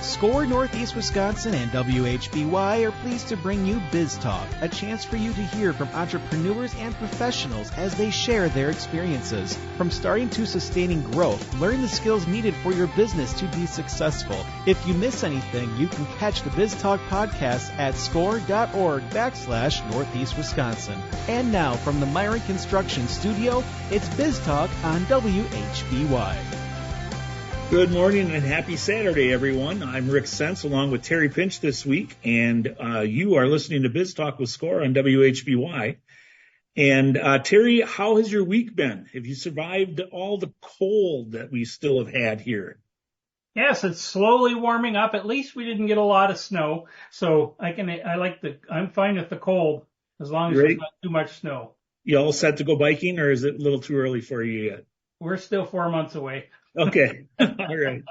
SCORE Northeast Wisconsin and WHBY are pleased to bring you Biztalk, a chance for you to hear from entrepreneurs and professionals as they share their experiences. From starting to sustaining growth, learn the skills needed for your business to be successful. If you miss anything, you can catch the Biztalk podcast at score.org/Northeast Wisconsin. And now from the Myron Construction Studio, it's Biztalk on WHBY. Good morning and happy Saturday, everyone. I'm Rick Sense along with Terry Pinch this week, and you are listening to Biz Talk with SCORE on WHBY. And Terry, how has your week been? Have you survived all the cold that we still have had here? Yes, it's slowly warming up. At least we didn't get a lot of snow, so I'm fine with the cold as long as there's not too much snow. You all set to go biking, or is it a little too early for you yet? We're still 4 months away. Okay. All right.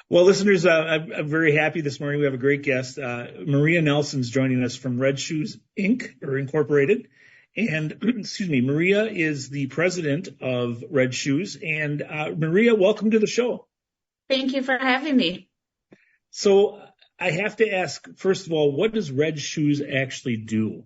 Well, listeners, I'm very happy this morning. We have a great guest. Maria Nelson's joining us from Red Shoes Inc. or Incorporated. And excuse me, Maria is the president of Red Shoes. And Maria, welcome to the show. Thank you for having me. So I have to ask, first of all, what does Red Shoes actually do?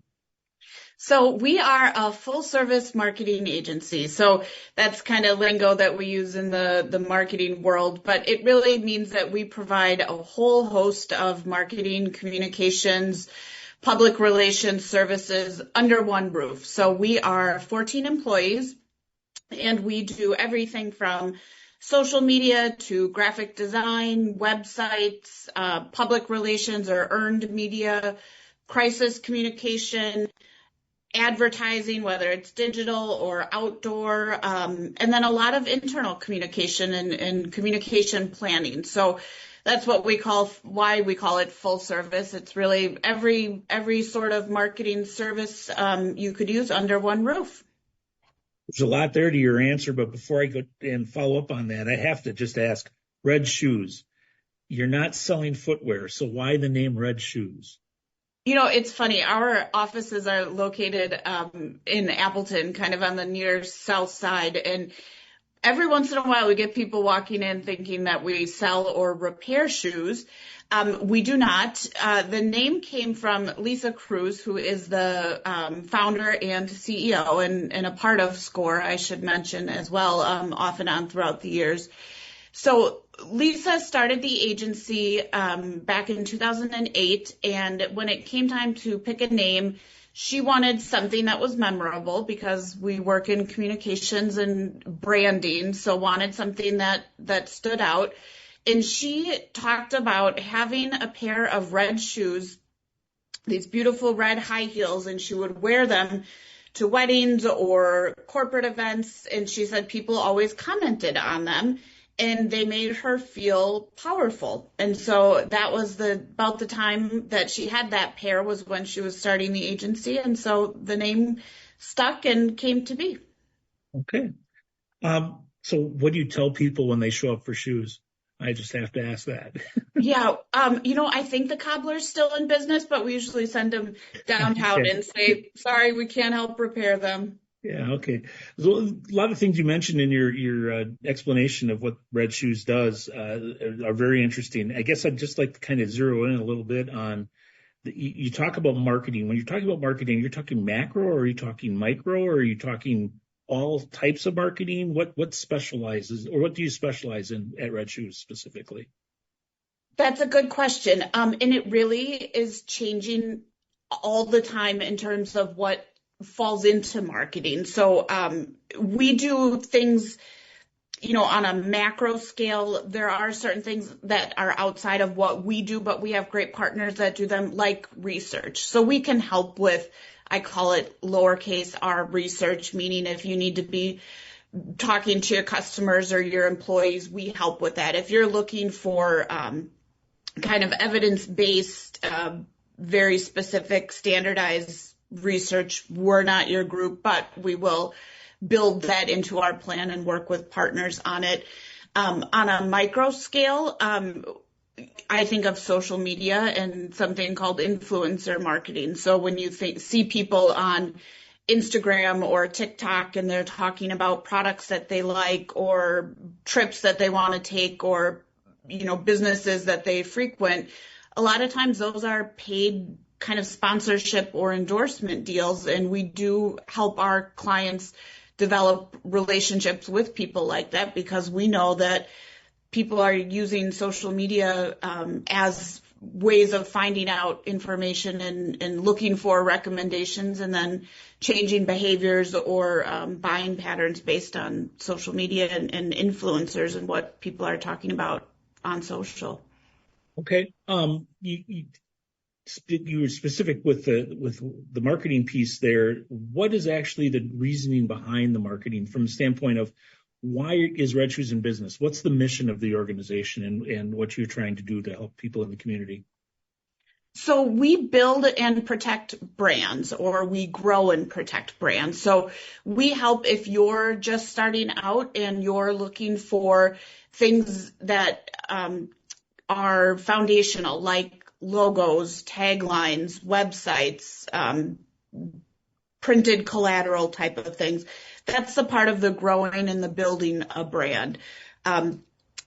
So we are a full-service marketing agency. So that's kind of lingo that we use in the marketing world, but it really means that we provide a whole host of marketing, communications, public relations services under one roof. So we are 14 employees, and we do everything from social media to graphic design, websites, public relations or earned media, crisis communication, advertising, whether it's digital or outdoor, and then a lot of internal communication and communication planning. So that's why we call it full service. It's really every sort of marketing service you could use under one roof. There's a lot there to your answer, but before I go and follow up on that, I have to just ask, Red Shoes, you're not selling footwear, so why the name Red Shoes? You know, it's funny. Our offices are located in Appleton, kind of on the near south side. And every once in a while, we get people walking in thinking that we sell or repair shoes. We do not. The name came from Lisa Cruz, who is the founder and CEO and a part of SCORE, I should mention as well, off and on throughout the years. So Lisa started the agency back in 2008, and when it came time to pick a name, she wanted something that was memorable because we work in communications and branding, so wanted something that stood out. And she talked about having a pair of red shoes, these beautiful red high heels, and she would wear them to weddings or corporate events, and she said people always commented on them. And they made her feel powerful. And so that was about the time that she had that pair was when she was starting the agency. And so the name stuck and came to be. Okay. So what do you tell people when they show up for shoes? I just have to ask that. Yeah. I think the cobbler's still in business, but we usually send them downtown Okay. and say, sorry, we can't help repair them. Yeah, okay. So a lot of things you mentioned in your explanation of what Red Shoes does are very interesting. I guess I'd just like to kind of zero in a little bit on you talk about marketing. When you're talking about marketing, you're talking macro, or are you talking micro, or are you talking all types of marketing? What specializes, or what do you specialize in at Red Shoes specifically? That's a good question. And it really is changing all the time in terms of what falls into marketing. So we do things, on a macro scale. There are certain things that are outside of what we do, but we have great partners that do them, like research. So we can help with, I call it lowercase r research, meaning if you need to be talking to your customers or your employees, we help with that. If you're looking for kind of evidence-based, very specific, standardized research, we're not your group, but we will build that into our plan and work with partners on it. On a micro scale, I think of social media and something called influencer marketing. So when you see people on Instagram or TikTok and they're talking about products that they like or trips that they want to take or businesses that they frequent, a lot of times those are paid kind of sponsorship or endorsement deals. And we do help our clients develop relationships with people like that, because we know that people are using social media as ways of finding out information and looking for recommendations, and then changing behaviors or buying patterns based on social media and influencers and what people are talking about on social. Okay. You were specific with the marketing piece there. What is actually the reasoning behind the marketing from the standpoint of why is Red Shoes in business? What's the mission of the organization and what you're trying to do to help people in the community? So we build and protect brands, or we grow and protect brands. So we help if you're just starting out and you're looking for things that are foundational, like logos, taglines, websites, printed collateral type of things. That's the part of the growing and the building a brand.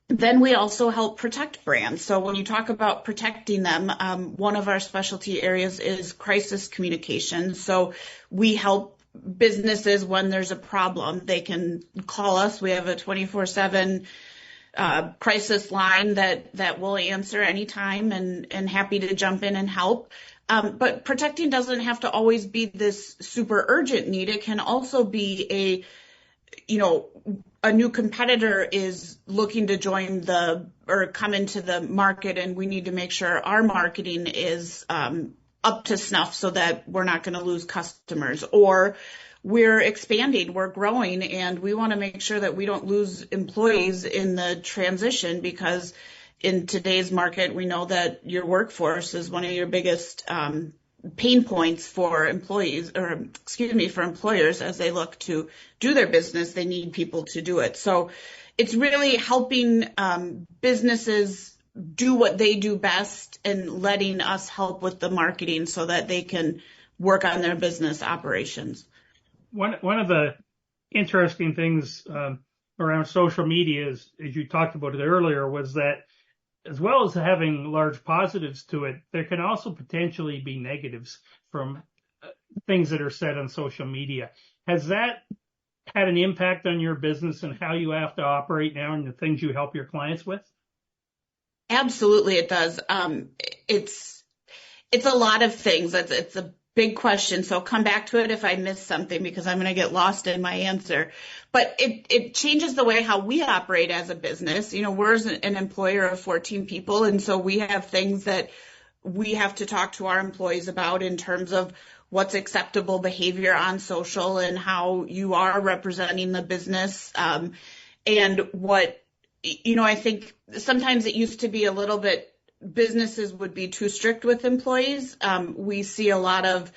Then we also help protect brands. So when you talk about protecting them, one of our specialty areas is crisis communication. So we help businesses when there's a problem. They can call us. We have a 24/7 crisis line that will answer anytime, and happy to jump in and help. But protecting doesn't have to always be this super urgent need. It can also be a new competitor is looking to join or come into the market, and we need to make sure our marketing is up to snuff so that we're not going to lose customers. Or we're expanding, we're growing, and we want to make sure that we don't lose employees in the transition, because in today's market, we know that your workforce is one of your biggest pain points for employers as they look to do their business. They need people to do it. So it's really helping businesses do what they do best and letting us help with the marketing so that they can work on their business operations. One of the interesting things around social media is, as you talked about it earlier, was that as well as having large positives to it, there can also potentially be negatives from things that are said on social media. Has that had an impact on your business and how you have to operate now and the things you help your clients with? Absolutely, it does. It's a lot of things. It's a big question. So come back to it if I miss something, because I'm going to get lost in my answer. But it changes the way how we operate as a business. We're an employer of 14 people. And so we have things that we have to talk to our employees about in terms of what's acceptable behavior on social and how you are representing the business. And what, I think sometimes it used to be a little bit, businesses would be too strict with employees. We see a lot of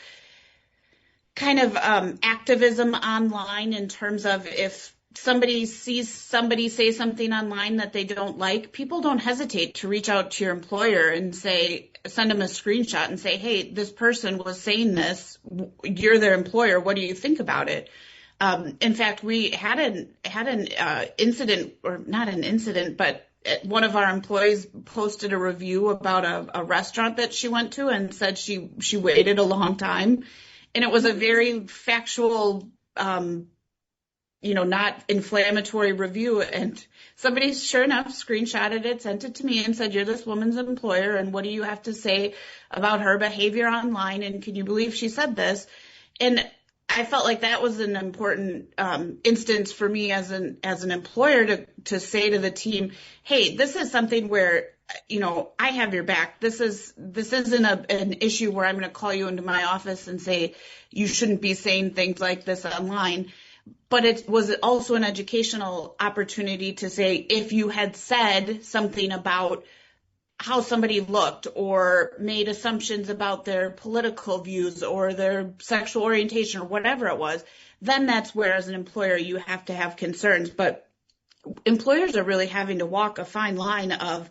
kind of activism online in terms of if somebody sees somebody say something online that they don't like, people don't hesitate to reach out to your employer and send them a screenshot and say, hey, this person was saying this. You're their employer. What do you think about it? In fact, we had an incident, or not an incident, but one of our employees posted a review about a restaurant that she went to and said she waited a long time. And it was a very factual, not inflammatory review. And somebody, sure enough, screenshotted it, sent it to me and said, you're this woman's employer, and what do you have to say about her behavior online? And can you believe she said this? And I felt like that was an important instance for me as an employer to say to the team, hey, this is something where, I have your back. This isn't an issue where I'm going to call you into my office and say you shouldn't be saying things like this online. But it was also an educational opportunity to say, if you had said something about how somebody looked or made assumptions about their political views or their sexual orientation or whatever it was, then that's where, as an employer, you have to have concerns. But employers are really having to walk a fine line of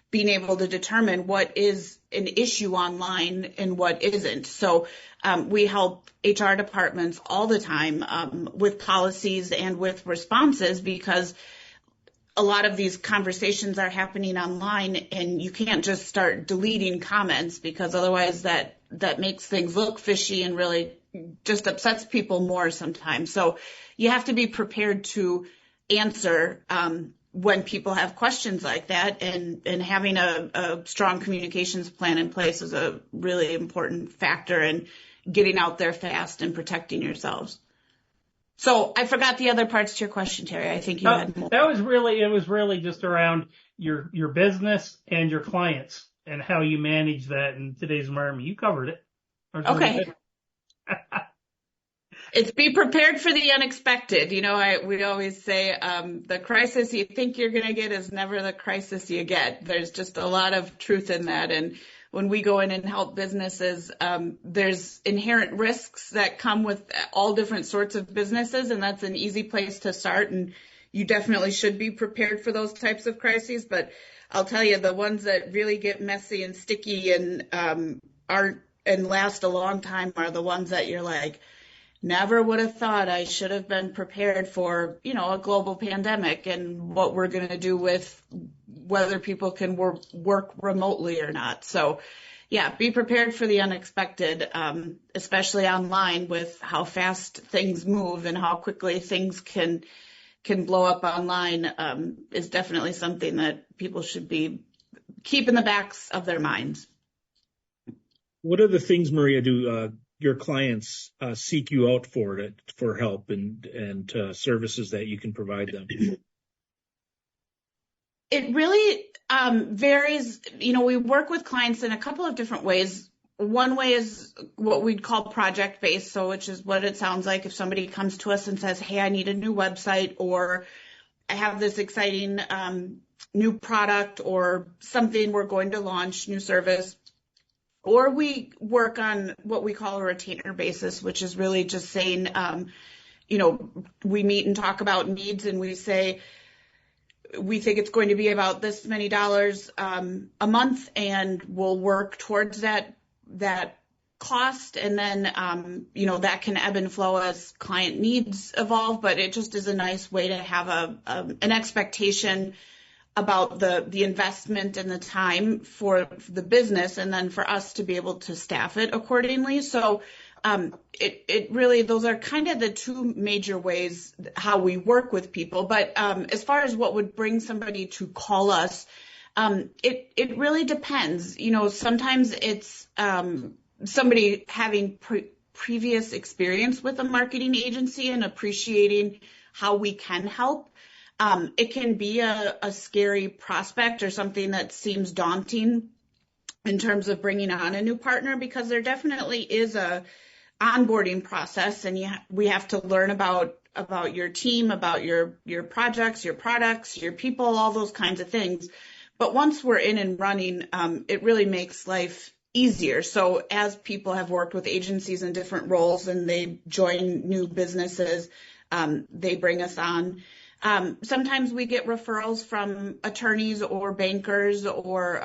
being able to determine what is an issue online and what isn't. So we help HR departments all the time with policies and with responses, because a lot of these conversations are happening online, and you can't just start deleting comments, because otherwise that makes things look fishy and really just upsets people more sometimes. So you have to be prepared to answer when people have questions like that, and having a strong communications plan in place is a really important factor in getting out there fast and protecting yourselves. So I forgot the other parts to your question, Terry. I think you had more. It was really just around your business and your clients and how you manage that in today's environment. You covered it. Okay. It's be prepared for the unexpected. You know, we always say the crisis you think you're going to get is never the crisis you get. There's just a lot of truth in that. And when we go in and help businesses, there's inherent risks that come with all different sorts of businesses, and that's an easy place to start. And you definitely should be prepared for those types of crises. But I'll tell you, the ones that really get messy and sticky and and last a long time are the ones that you're like, never would have thought I should have been prepared for, you know, a global pandemic and what we're going to do with whether people can work remotely or not. So, yeah, be prepared for the unexpected, especially online with how fast things move and how quickly things can blow up online, is definitely something that people should be keep in the backs of their minds. What are the things, Maria, do your clients seek you out for help and services that you can provide them? It really varies. You know, we work with clients in a couple of different ways. One way is what we'd call project-based, so which is what it sounds like if somebody comes to us and says, hey, I need a new website, or I have this exciting new product or something we're going to launch, new service. Or we work on what we call a retainer basis, which is really just saying, you know, we meet and talk about needs, and we say, we think it's going to be about this many dollars a month, and we'll work towards that cost. And then, you know, that can ebb and flow as client needs evolve, but it just is a nice way to have an expectation about the investment and the time for the business, and then for us to be able to staff it accordingly. So it really, those are kind of the two major ways how we work with people. But as far as what would bring somebody to call us, it really depends. You know, sometimes it's somebody having previous experience with a marketing agency and appreciating how we can help. It can be a scary prospect or something that seems daunting in terms of bringing on a new partner, because there definitely is a onboarding process, and we have to learn about your team, about your projects, your products, your people, all those kinds of things. But once we're in and running, it really makes life easier. So as people have worked with agencies in different roles and they join new businesses, they bring us on. Sometimes we get referrals from attorneys or bankers or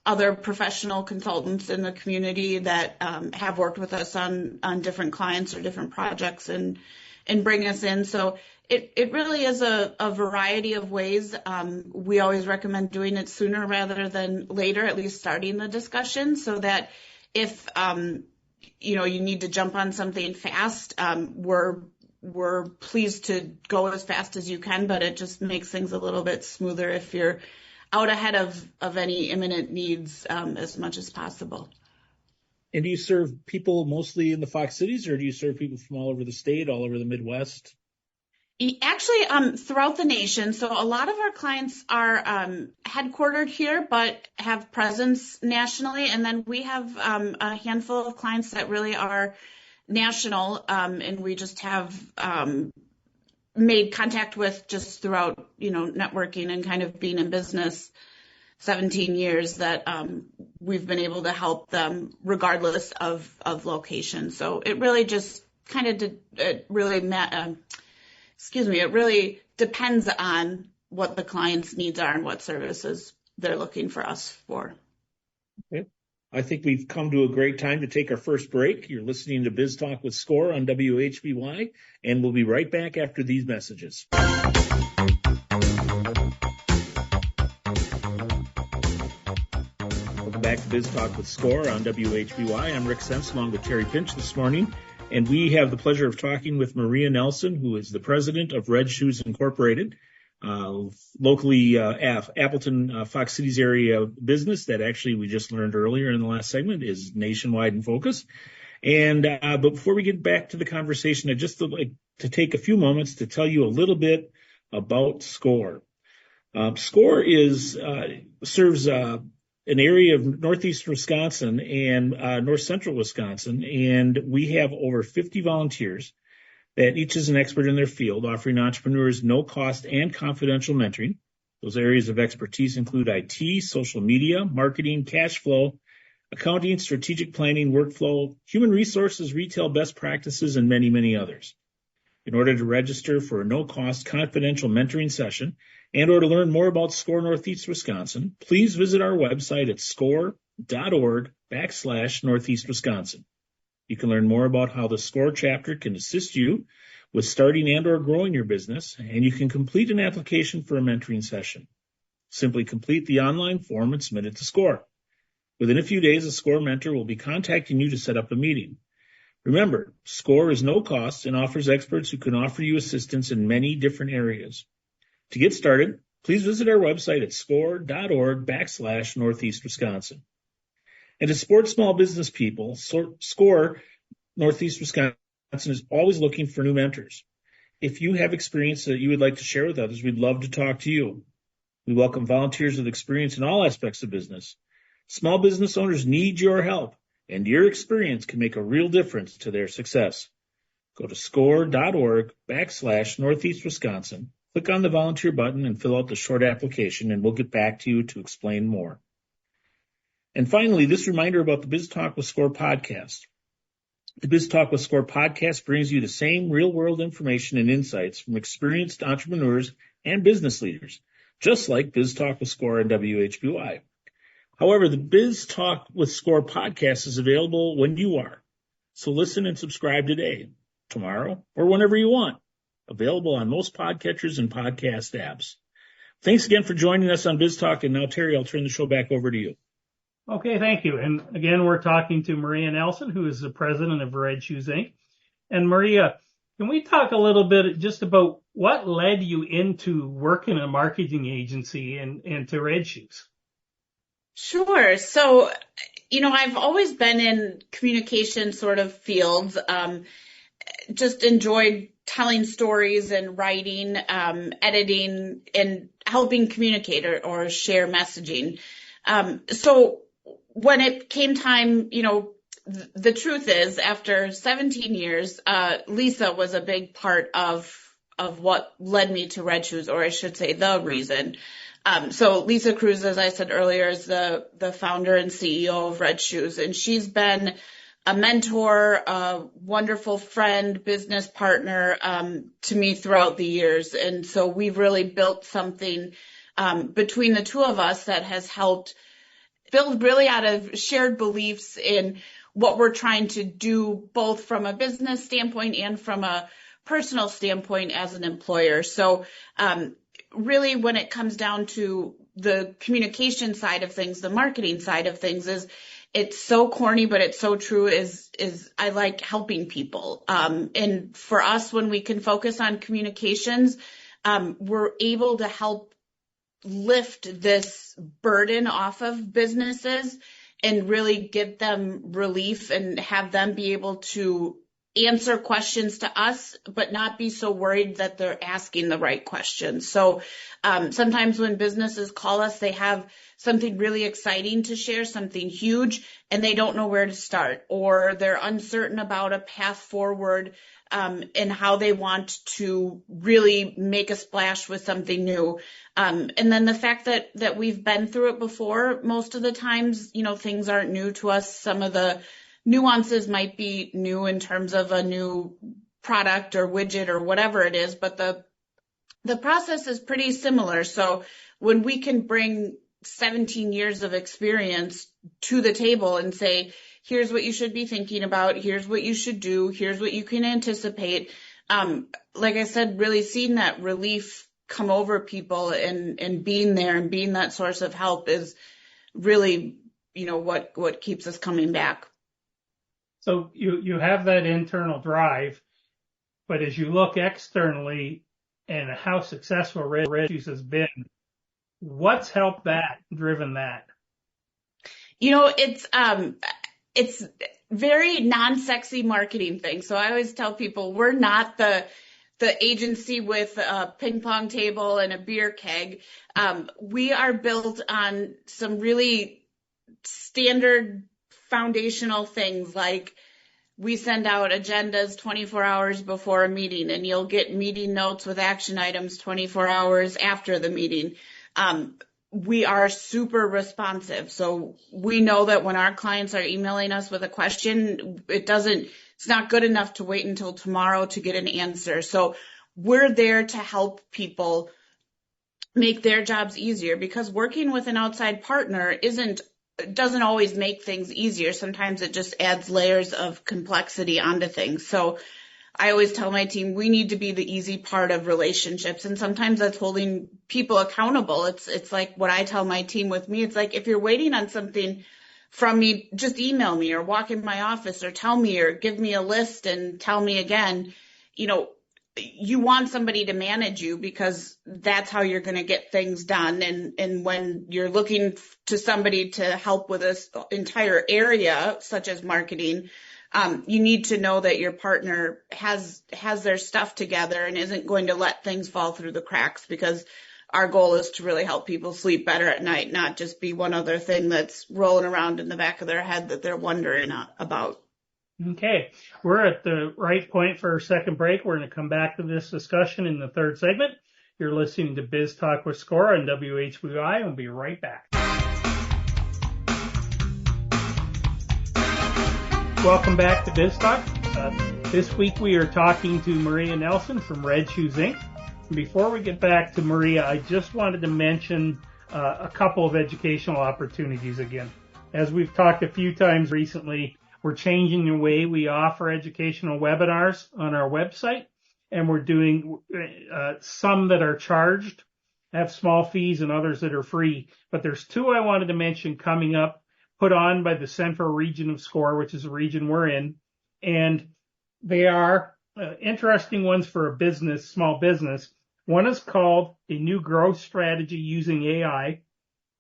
other professional consultants in the community that have worked with us on different clients or different projects and bring us in. So it really is a variety of ways. We always recommend doing it sooner rather than later, at least starting the discussion, so that if you know, you need to jump on something fast, we're pleased to go as fast as you can, but it just makes things a little bit smoother if you're out ahead of any imminent needs as much as possible. And do you serve people mostly in the Fox Cities, or do you serve people from all over the state, all over the Midwest? Actually, throughout the nation. So a lot of our clients are headquartered here, but have presence nationally. And then we have a handful of clients that really are national, and we just have made contact with just throughout, you know, networking and kind of being in business 17 years, that we've been able to help them regardless of location. So it really just kind of it really depends on what the client's needs are and what services they're looking for us for. Okay. I think we've come to a great time to take our first break. You're listening to Biztalk with Score on WHBY, and we'll be right back after these messages. back to Biz Talk with Score on WHBY. I'm Rick Sense along with Terry Pinch this morning, and we have the pleasure of talking with Maria Nelson, who is the president of Red Shoes Incorporated, locally Appleton, Fox Cities area business that actually we just learned earlier in the last segment is nationwide in focus. And but before we get back to the conversation, I'd just like to take a few moments to tell you a little bit about Score. Score serves an area of northeast Wisconsin and north central Wisconsin, and we have over 50 volunteers that each is an expert in their field, offering entrepreneurs no-cost and confidential mentoring. Those areas of expertise include IT, social media, marketing, cash flow, accounting, strategic planning, workflow, human resources, retail best practices, and many, many others. In order to register for a no-cost confidential mentoring session and or to learn more about SCORE Northeast Wisconsin, please visit our website at score.org/Northeast Wisconsin. You can learn more about how the SCORE chapter can assist you with starting and or growing your business, and you can complete an application for a mentoring session. Simply complete the online form and submit it to SCORE. Within a few days, a SCORE mentor will be contacting you to set up a meeting. Remember, SCORE is no cost and offers experts who can offer you assistance in many different areas. To get started, please visit our website at score.org/Northeast Wisconsin. And to support small business people, SCORE Northeast Wisconsin is always looking for new mentors. If you have experience that you would like to share with others, we'd love to talk to you. We welcome volunteers with experience in all aspects of business. Small business owners need your help, and your experience can make a real difference to their success. Go to score.org/Northeast Wisconsin, click on the volunteer button, and fill out the short application, and we'll get back to you to explain more. And finally, this reminder about the Biz Talk with Score podcast. The Biz Talk with Score podcast brings you the same real-world information and insights from experienced entrepreneurs and business leaders, just like Biz Talk with Score and WHBY. However, the Biz Talk with Score podcast is available when you are. So listen and subscribe today, tomorrow, or whenever you want. Available on most podcatchers and podcast apps. Thanks again for joining us on Biz Talk. And now, Terry, I'll turn the show back over to you. Okay, thank you. And again, we're talking to Maria Nelson, who is the president of Red Shoes Inc. And Maria, can we talk a little bit just about what led you into working in a marketing agency and to Red Shoes? Sure. So, I've always been in communication sort of fields, just enjoyed telling stories and writing, editing, and helping communicate or share messaging. So when it came time, the truth is after 17 years, Lisa was a big part of what led me to Red Shoes, or I should say the reason. So Lisa Cruz, as I said earlier, is the founder and CEO of Red Shoes, and she's been a mentor, a wonderful friend, business partner to me throughout the years. And so we've really built something between the two of us that has helped build really out of shared beliefs in what we're trying to do, both from a business standpoint and from a personal standpoint as an employer. So really, when it comes down to the communication side of things, the marketing side of things, it's so corny, but it's so true, is I like helping people. And for us, when we can focus on communications, we're able to help lift this burden off of businesses and really give them relief and have them be able to answer questions to us, but not be so worried that they're asking the right questions. So sometimes when businesses call us, they have something really exciting to share, something huge, and they don't know where to start, or they're uncertain about a path forward and how they want to really make a splash with something new. And then the fact that we've been through it before, most of the times, things aren't new to us. Some of the nuances might be new in terms of a new product or widget or whatever it is, but the process is pretty similar. So when we can bring 17 years of experience to the table and say, here's what you should be thinking about, here's what you should do, here's what you can anticipate. Like I said, really seeing that relief come over people and being there and being that source of help is really what keeps us coming back. So you have that internal drive, but as you look externally and how successful Red Shoes has been, what's helped that, driven that? It's very non-sexy marketing thing. So I always tell people we're not the agency with a ping pong table and a beer keg. We are built on some really standard foundational things, like we send out agendas 24 hours before a meeting, and you'll get meeting notes with action items 24 hours after the meeting. We are super responsive. So we know that when our clients are emailing us with a question, it's not good enough to wait until tomorrow to get an answer. So we're there to help people make their jobs easier, because working with an outside partner doesn't always make things easier. Sometimes it just adds layers of complexity onto things. So I always tell my team, we need to be the easy part of relationships. And sometimes that's holding people accountable. It's like what I tell my team with me. It's like, if you're waiting on something from me, just email me or walk in my office or tell me or give me a list and tell me again. You want somebody to manage you, because that's how you're going to get things done. And when you're looking to somebody to help with this entire area, such as marketing, you need to know that your partner has their stuff together and isn't going to let things fall through the cracks, because our goal is to really help people sleep better at night, not just be one other thing that's rolling around in the back of their head that they're wondering about. Okay, we're at the right point for our second break. We're going to come back to this discussion in the third segment. You're listening to Biz Talk with Score on WHBY. We'll be right back. Welcome back to Biz Talk. This week we are talking to Maria Nelson from Red Shoes Inc. Before we get back to Maria, I just wanted to mention a couple of educational opportunities again. As we've talked a few times recently, we're changing the way we offer educational webinars on our website, and we're doing some that are charged, have small fees, and others that are free. But there's two I wanted to mention coming up, put on by the Central Region of SCORE, which is the region we're in, and they are interesting ones for a business, small business. One is called A New Growth Strategy Using AI.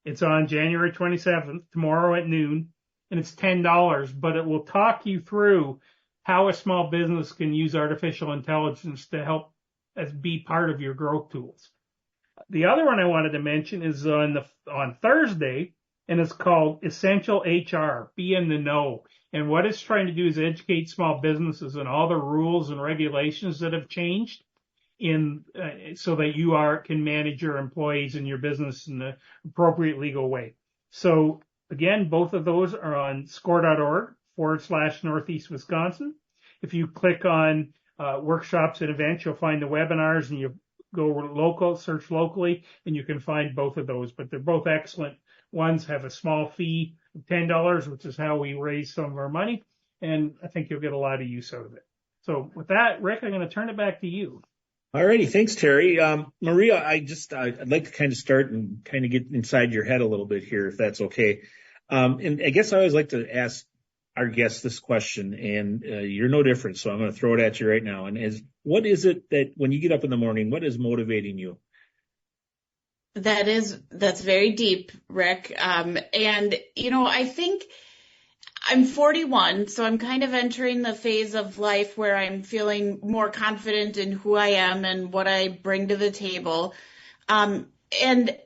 It's on January 27th, tomorrow at noon. And it's $10, but it will talk you through how a small business can use artificial intelligence to help as be part of your growth tools. The other one I wanted to mention is on Thursday, and it's called Essential HR, Be in the Know. And what it's trying to do is educate small businesses on all the rules and regulations that have changed so that you can manage your employees and your business in the appropriate legal way. So again, both of those are on score.org/Northeast Wisconsin. If you click on workshops and events, you'll find the webinars, and you go local, search locally, and you can find both of those. But they're both excellent. Ones have a small fee of $10, which is how we raise some of our money, and I think you'll get a lot of use out of it. So with that, Rick, I'm going to turn it back to you. All righty. Thanks, Terry. Maria, I'd like to kind of start and kind of get inside your head a little bit here, if that's okay. And I guess I always like to ask our guests this question, and you're no different, so I'm going to throw it at you right now. And what is it that when you get up in the morning, what is motivating you? That's very deep, Rick. And I think I'm 41, so I'm kind of entering the phase of life where I'm feeling more confident in who I am and what I bring to the table. And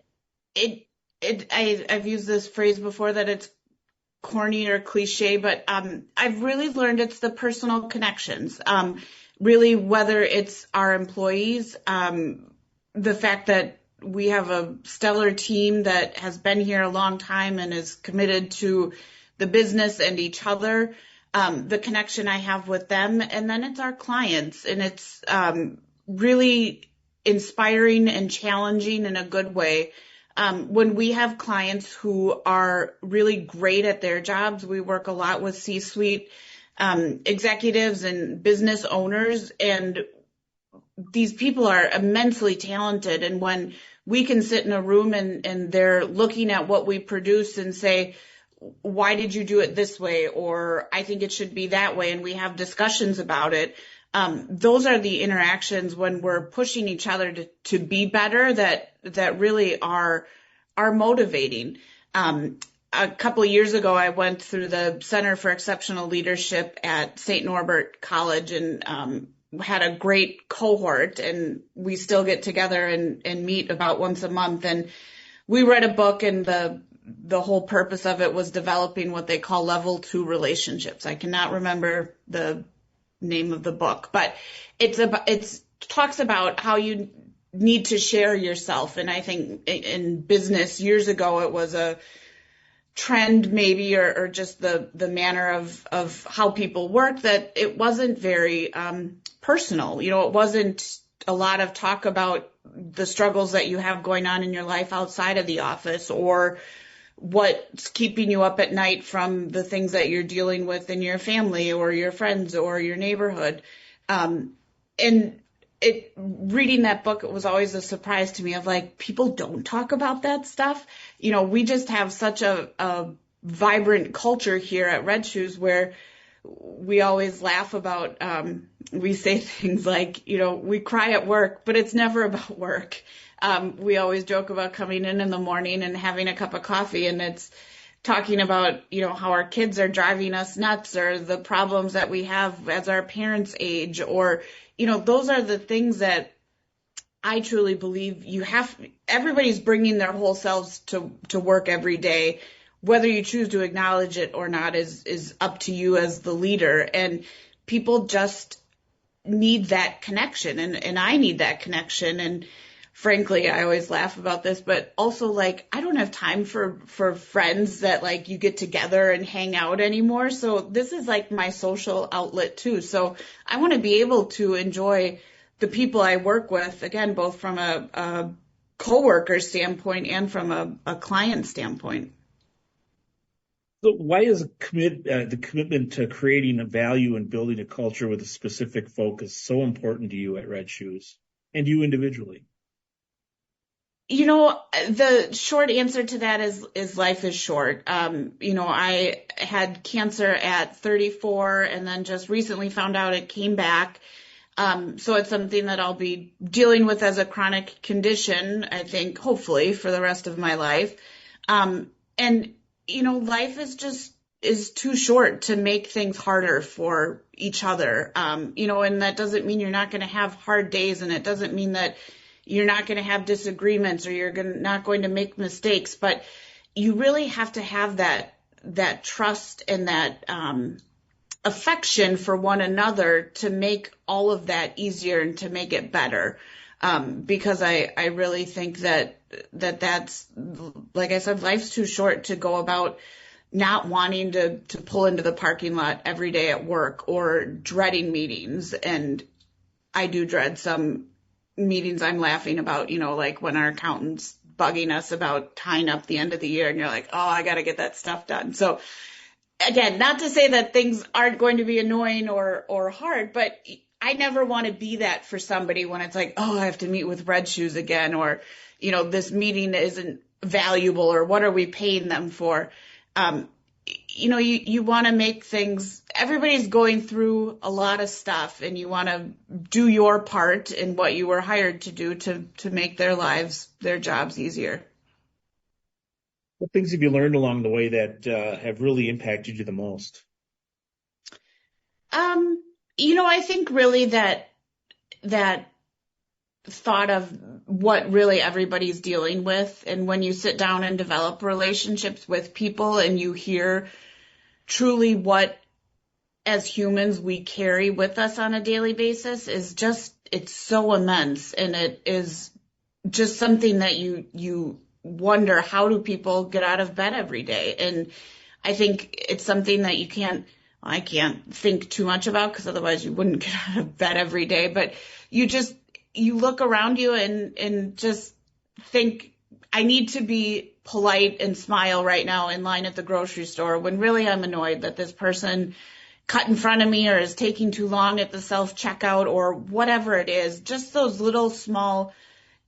I've used this phrase before that it's corny or cliche, but I've really learned it's the personal connections. Really, whether it's our employees, the fact that we have a stellar team that has been here a long time and is committed to the business and each other, the connection I have with them, and then it's our clients, and it's really inspiring and challenging in a good way. When we have clients who are really great at their jobs, we work a lot with C-suite executives and business owners, and these people are immensely talented. And when we can sit in a room and they're looking at what we produce and say, why did you do it this way? Or I think it should be that way. And we have discussions about it. Those are the interactions when we're pushing each other to be better that really are motivating. A couple of years ago, I went through the Center for Exceptional Leadership at St. Norbert College and had a great cohort, and we still get together and meet about once a month. And we read a book, and the whole purpose of it was developing what they call level 2 relationships. I cannot remember the name of the book, but it talks about how you need to share yourself. And I think in business years ago, it was a trend maybe, or just the manner of how people work, that it wasn't very personal. It wasn't a lot of talk about the struggles that you have going on in your life outside of the office, or what's keeping you up at night from the things that you're dealing with in your family or your friends or your neighborhood. And reading that book, it was always a surprise to me of like, people don't talk about that stuff. We just have such a vibrant culture here at Red Shoes where we always laugh about, we say things like, we cry at work, but it's never about work. We always joke about coming in the morning and having a cup of coffee, and it's talking about, how our kids are driving us nuts, or the problems that we have as our parents age, or, those are the things that I truly believe everybody's bringing their whole selves to work every day. Whether you choose to acknowledge it or not is up to you as the leader. And people just need that connection, and I need that connection. And frankly, I always laugh about this, but also like, I don't have time for friends that like you get together and hang out anymore. So this is like my social outlet too. So I want to be able to enjoy the people I work with, again, both from a coworker standpoint and from a client standpoint. So why is the commitment to creating a value and building a culture with a specific focus so important to you at Red Shoes and you individually? The short answer to that is life is short. I had cancer at 34 and then just recently found out it came back. So it's something that I'll be dealing with as a chronic condition, I think, hopefully for the rest of my life. Life is too short to make things harder for each other. And that doesn't mean you're not going to have hard days, and it doesn't mean that you're not going to have disagreements, or you're not going to make mistakes, but you really have to have that trust and that affection for one another to make all of that easier and to make it better. Because I really think that's, like I said, life's too short to go about not wanting to pull into the parking lot every day at work, or dreading meetings. And I do dread some meetings I'm laughing about, like when our accountant's bugging us about tying up the end of the year, and you're like, oh, I got to get that stuff done. So again, not to say that things aren't going to be annoying or hard, but I never want to be that for somebody when it's like, oh, I have to meet with Red Shoes again, or, this meeting isn't valuable, or what are we paying them for? You want to make things, everybody's going through a lot of stuff, and you want to do your part in what you were hired to do to make their lives, their jobs easier. What things have you learned along the way that have really impacted you the most? I think really that thought of what really everybody's dealing with. And when you sit down and develop relationships with people, and you hear truly what as humans we carry with us on a daily basis, it's so immense. And it is just something that you wonder, how do people get out of bed every day? And I think it's something that I can't think too much about, because otherwise you wouldn't get out of bed every day. But you look around you and just think, I need to be polite and smile right now in line at the grocery store, when really I'm annoyed that this person cut in front of me, or is taking too long at the self-checkout, or whatever it is. Just those little small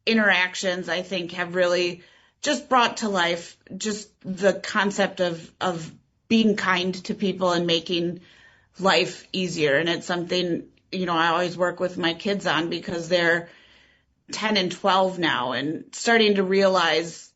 interactions, I think, have really just brought to life just the concept of being kind to people and making life easier. And it's something, I always work with my kids on because they're 10 and 12 now and starting to realize,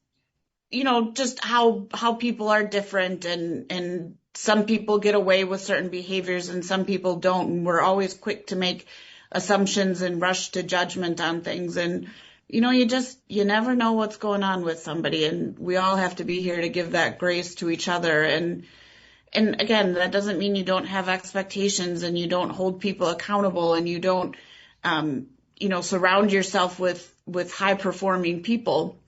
just how people are different and some people get away with certain behaviors and some people don't. And we're always quick to make assumptions and rush to judgment on things. And, you never know what's going on with somebody. And we all have to be here to give that grace to each other. And again, that doesn't mean you don't have expectations and you don't hold people accountable and you don't, surround yourself with high performing people.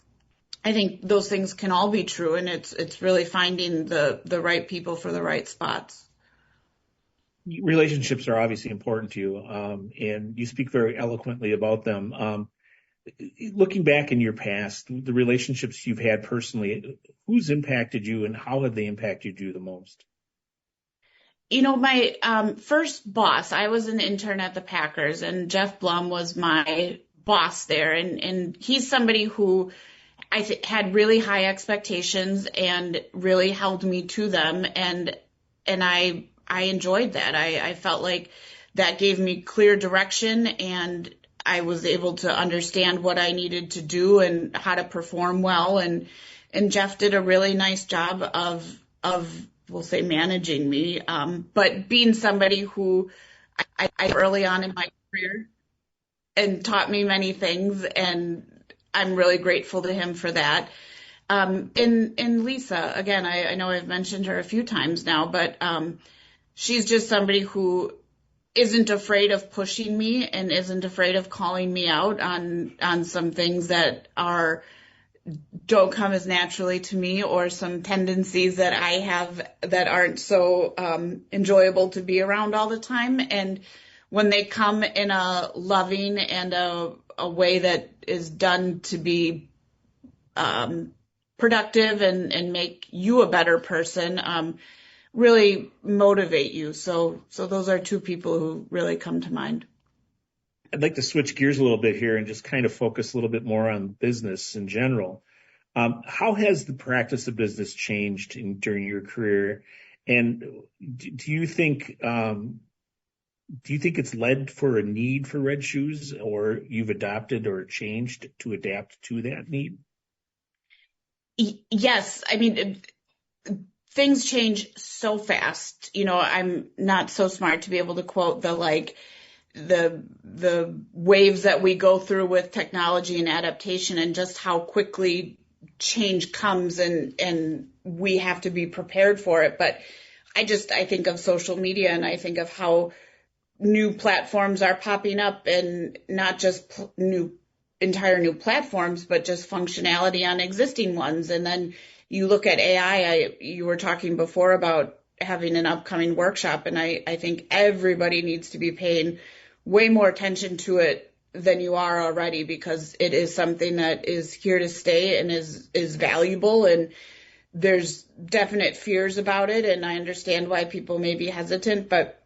I think those things can all be true, and it's really finding the right people for the right spots. Relationships are obviously important to you, and you speak very eloquently about them. Looking back in your past, the relationships you've had personally, who's impacted you and how have they impacted you the most? My first boss, I was an intern at the Packers, and Jeff Blum was my boss there, and he's somebody who had really high expectations and really held me to them, and I enjoyed that. I felt like that gave me clear direction, and I was able to understand what I needed to do and how to perform well, and Jeff did a really nice job of we'll say managing me, but being somebody who I early on in my career and taught me many things, and I'm really grateful to him for that. And Lisa, again, I know I've mentioned her a few times now, but she's just somebody who isn't afraid of pushing me and isn't afraid of calling me out on some things that don't come as naturally to me, or some tendencies that I have that aren't so enjoyable to be around all the time. And when they come in a loving and a way that is done to be productive and make you a better person, really motivate you. So those are two people who really come to mind. I'd like to switch gears a little bit here and just kind of focus a little bit more on business in general. How has the practice of business changed during your career? And do you think it's led for a need for red shoes, or you've adopted or changed to adapt to that need? Yes. I mean, things change so fast. I'm not so smart to be able to quote the waves that we go through with technology and adaptation, and just how quickly change comes, and we have to be prepared for it. But I think of social media, and I think of how new platforms are popping up, and not just entire new platforms, but just functionality on existing ones. And then you look at AI, you were talking before about having an upcoming workshop, and I think everybody needs to be paying way more attention to it than you are already, because it is something that is here to stay and is valuable. And there's definite fears about it, and I understand why people may be hesitant, but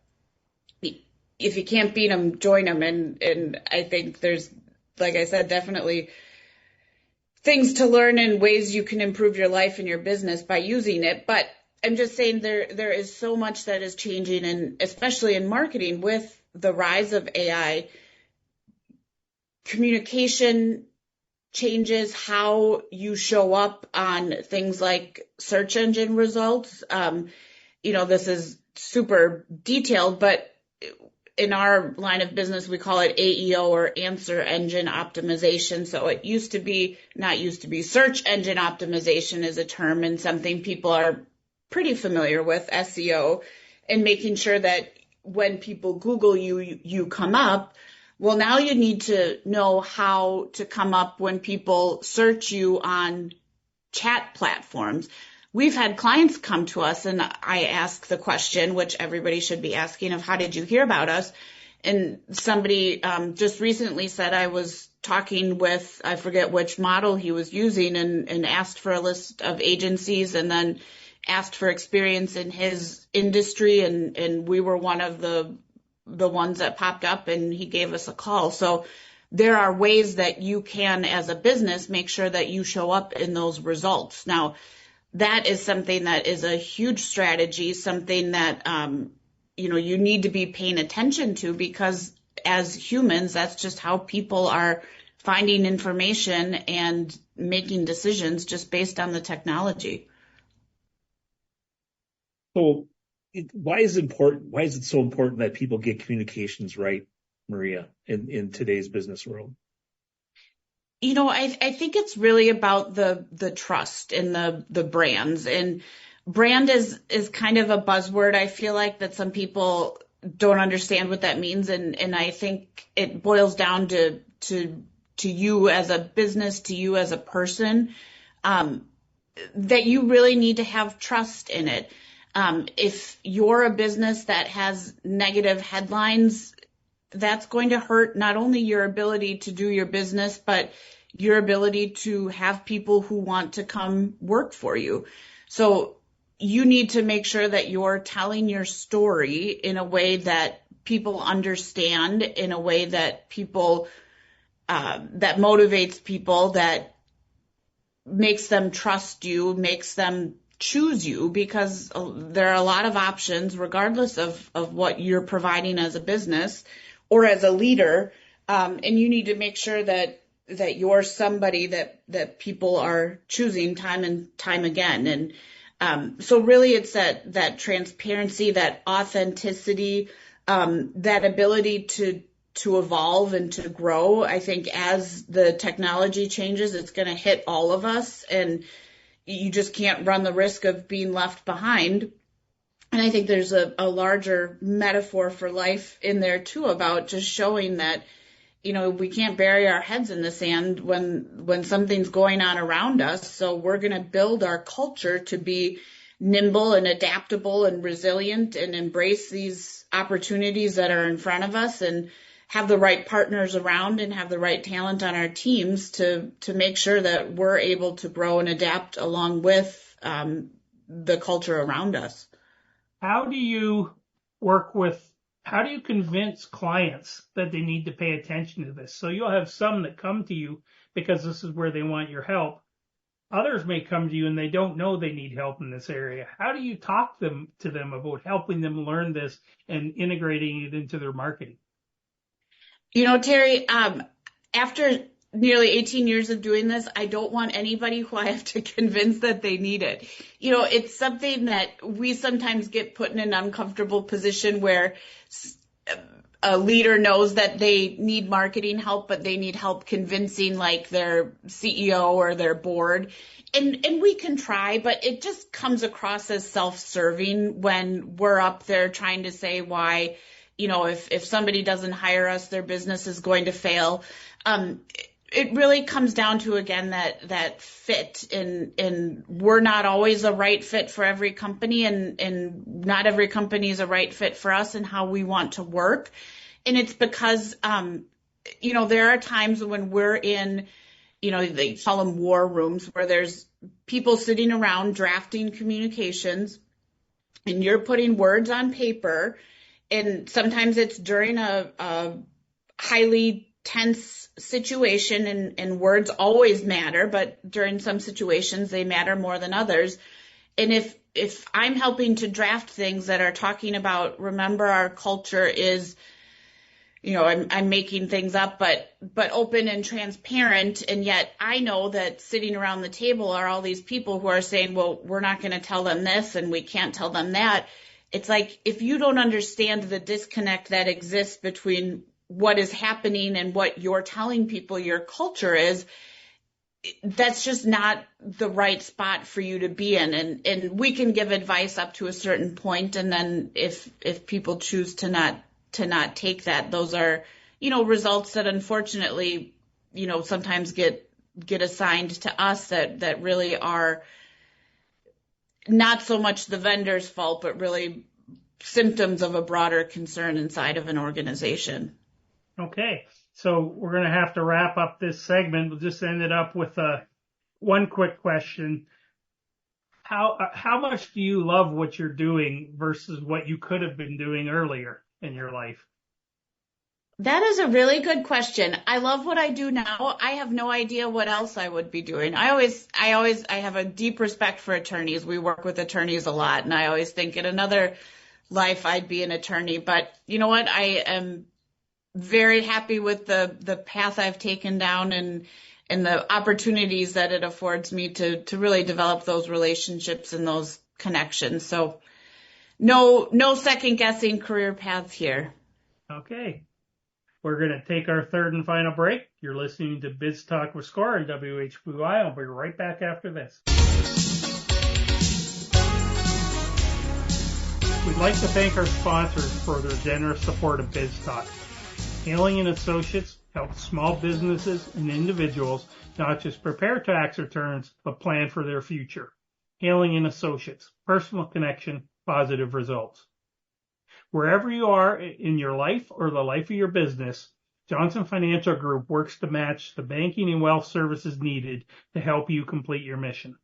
if you can't beat them, join them. And I think there's, like I said, definitely things to learn and ways you can improve your life and your business by using it. But I'm just saying there is so much that is changing, and especially in marketing with the rise of AI. Communication changes, how you show up on things like search engine results. This is super detailed, but in our line of business, we call it AEO, or answer engine optimization. So it search engine optimization is a term and something people are pretty familiar with, SEO, and making sure that when people Google you, you come up. Well, now you need to know how to come up when people search you on chat platforms. We've had clients come to us, and I ask the question, which everybody should be asking, of how did you hear about us? And somebody just recently said, I was talking with, I forget which model he was using, and asked for a list of agencies, and then asked for experience in his industry, and we were one of the ones that popped up, and he gave us a call. So there are ways that you can, as a business, make sure that you show up in those results. Now, that is something that is a huge strategy, something that, you need to be paying attention to, because as humans, that's just how people are finding information and making decisions just based on the technology. So why is it so important that people get communications right, Maria, in today's business world? I think it's really about the trust in the brands, and brand is kind of a buzzword. I feel like that some people don't understand what that means. And I think it boils down to you as a business, to you as a person, that you really need to have trust in it. If you're a business that has negative headlines, that's going to hurt not only your ability to do your business, but your ability to have people who want to come work for you. So you need to make sure that you're telling your story in a way that people understand, in a way that that motivates people, that makes them trust you, makes them choose you, because there are a lot of options regardless of what you're providing as a business or as a leader. And you need to make sure that you're somebody that people are choosing time and time again. And so really it's that transparency, that authenticity, that ability to evolve and to grow. I think as the technology changes, it's going to hit all of us, and you just can't run the risk of being left behind. And I think there's a larger metaphor for life in there too, about just showing that, we can't bury our heads in the sand when something's going on around us. So we're going to build our culture to be nimble and adaptable and resilient, and embrace these opportunities that are in front of us, and have the right partners around and have the right talent on our teams to make sure that we're able to grow and adapt along with the culture around us. How do you convince clients that they need to pay attention to this? So you'll have some that come to you because this is where they want your help. Others may come to you and they don't know they need help in this area. How do you talk to them about helping them learn this and integrating it into their marketing? Terry, after nearly 18 years of doing this, I don't want anybody who I have to convince that they need it. It's something that we sometimes get put in an uncomfortable position where a leader knows that they need marketing help, but they need help convincing like their CEO or their board. And we can try, but it just comes across as self-serving when we're up there trying to say why, if somebody doesn't hire us, their business is going to fail. It really comes down to, again, that fit, and we're not always a right fit for every company, and not every company is a right fit for us and how we want to work. And it's because, there are times when we're in, they call them war rooms, where there's people sitting around drafting communications, and you're putting words on paper. And sometimes it's during a highly tense situation, and words always matter, but during some situations they matter more than others. And if I'm helping to draft things that are talking about, remember, our culture is, I'm making things up, but open and transparent. And yet I know that sitting around the table are all these people who are saying, well, we're not going to tell them this and we can't tell them that. It's like, if you don't understand the disconnect that exists between what is happening and what you're telling people your culture is, that's just not the right spot for you to be in. And we can give advice up to a certain point, and then if people choose to not take that, those are, results that unfortunately, sometimes get assigned to us that really are not so much the vendor's fault, but really symptoms of a broader concern inside of an organization. Okay, so we're going to have to wrap up this segment. We'll just end it up with one quick question. How much do you love what you're doing versus what you could have been doing earlier in your life? That is a really good question. I love what I do now. I have no idea what else I would be doing. I have a deep respect for attorneys. We work with attorneys a lot, and I always think in another life I'd be an attorney. But you know what? I am very happy with the path I've taken down and the opportunities that it affords me to really develop those relationships and those connections. So no second guessing career paths here. Okay. We're going to take our third and final break. You're listening to Biztalk with Score on WHBY. I'll be right back after this. We'd like to thank our sponsors for their generous support of Biztalk. Haling & Associates helps small businesses and individuals not just prepare tax returns, but plan for their future. Haling & Associates, personal connection, positive results. Wherever you are in your life or the life of your business, Johnson Financial Group works to match the banking and wealth services needed to help you complete your mission.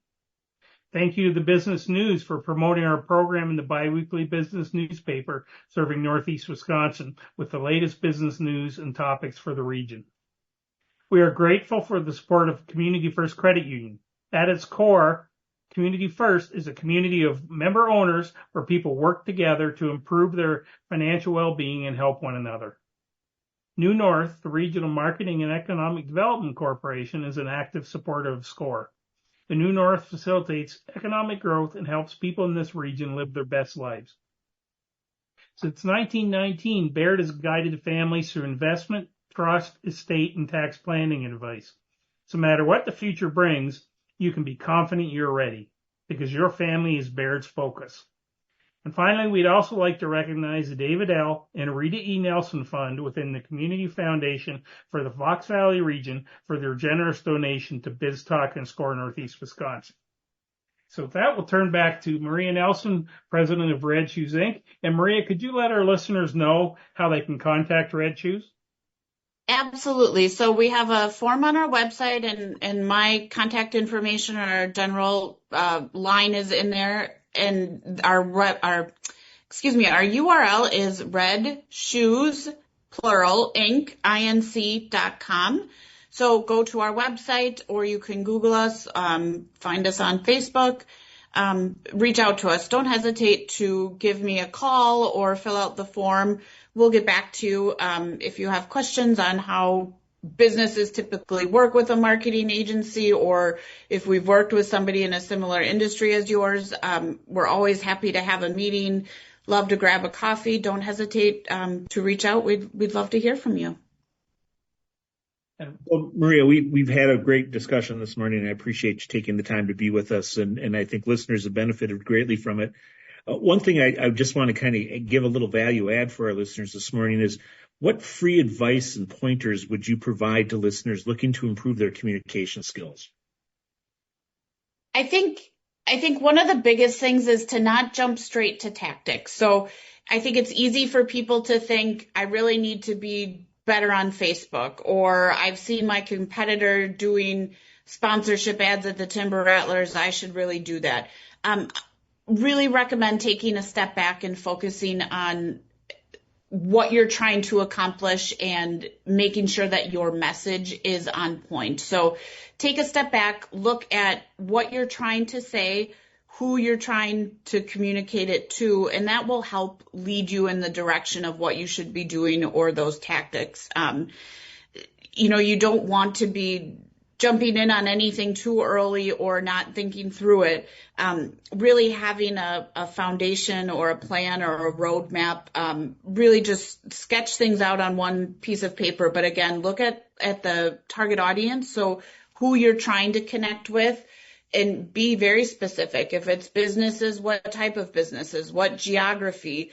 Thank you to the Business News for promoting our program in the biweekly business newspaper serving Northeast Wisconsin with the latest business news and topics for the region. We are grateful for the support of Community First Credit Union. At its core, Community First is a community of member owners where people work together to improve their financial well-being and help one another. New North, the Regional Marketing and Economic Development Corporation, is an active supporter of SCORE. The New North facilitates economic growth and helps people in this region live their best lives. Since 1919, Baird has guided families through investment, trust, estate, and tax planning advice. So no matter what the future brings, you can be confident you're ready because your family is Baird's focus. And finally, we'd also like to recognize the David L. and Rita E. Nelson Fund within the Community Foundation for the Fox Valley region for their generous donation to Biztalk and SCORE Northeast Wisconsin. So with that, we'll turn back to Maria Nelson, president of Red Shoes, Inc. And Maria, could you let our listeners know how they can contact Red Shoes? Absolutely. So we have a form on our website, and my contact information, our general line is in there, and our URL is Red Shoes plural Inc. inc.com. So go to our website, or you can Google us, find us on Facebook, reach out to us. Don't hesitate to give me a call or fill out the form. We'll get back to you if you have questions on how businesses typically work with a marketing agency, or if we've worked with somebody in a similar industry as yours. We're always happy to have a meeting. Love to grab a coffee. Don't hesitate to reach out. We'd love to hear from you. Well, Maria, we've had a great discussion this morning, and I appreciate you taking the time to be with us, and I think listeners have benefited greatly from it. One thing I just want to kind of give a little value add for our listeners this morning is, what free advice and pointers would you provide to listeners looking to improve their communication skills? I think one of the biggest things is to not jump straight to tactics. So I think it's easy for people to think, I really need to be better on Facebook, or I've seen my competitor doing sponsorship ads at the Timber Rattlers, I should really do that. Really recommend taking a step back and focusing on what you're trying to accomplish and making sure that your message is on point. So take a step back, look at what you're trying to say, who you're trying to communicate it to, and that will help lead you in the direction of what you should be doing or those tactics. You don't want to be jumping in on anything too early or not thinking through it. Really having a foundation or a plan or a roadmap, really just sketch things out on one piece of paper. But again, look at the target audience. So who you're trying to connect with, and be very specific. If it's businesses, what type of businesses, what geography,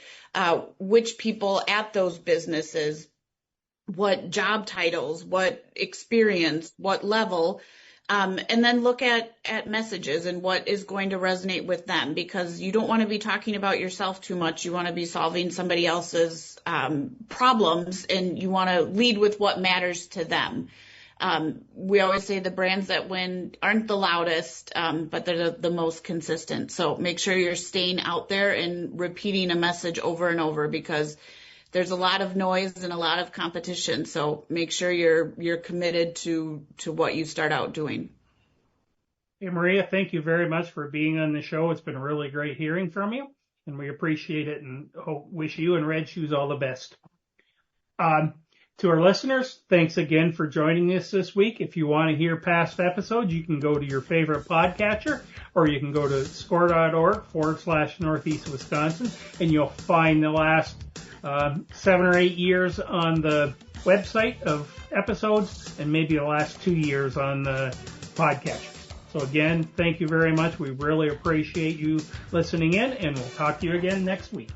which people at those businesses, what job titles, what experience, what level, and then look at messages and what is going to resonate with them, because you don't want to be talking about yourself too much. You want to be solving somebody else's problems, and you want to lead with what matters to them. We always say the brands that win aren't the loudest, but they're the most consistent. So make sure you're staying out there and repeating a message over and over, because there's a lot of noise and a lot of competition. So make sure you're committed to what you start out doing. Hey, Maria, thank you very much for being on the show. It's been really great hearing from you, and we appreciate it and wish you and Red Shoes all the best. To our listeners, thanks again for joining us this week. If you want to hear past episodes, you can go to your favorite podcatcher, or you can go to score.org/Northeast Wisconsin, and you'll find the last 7 or 8 years on the website of episodes, and maybe the last 2 years on the podcatcher. So again, thank you very much. We really appreciate you listening in, and we'll talk to you again next week.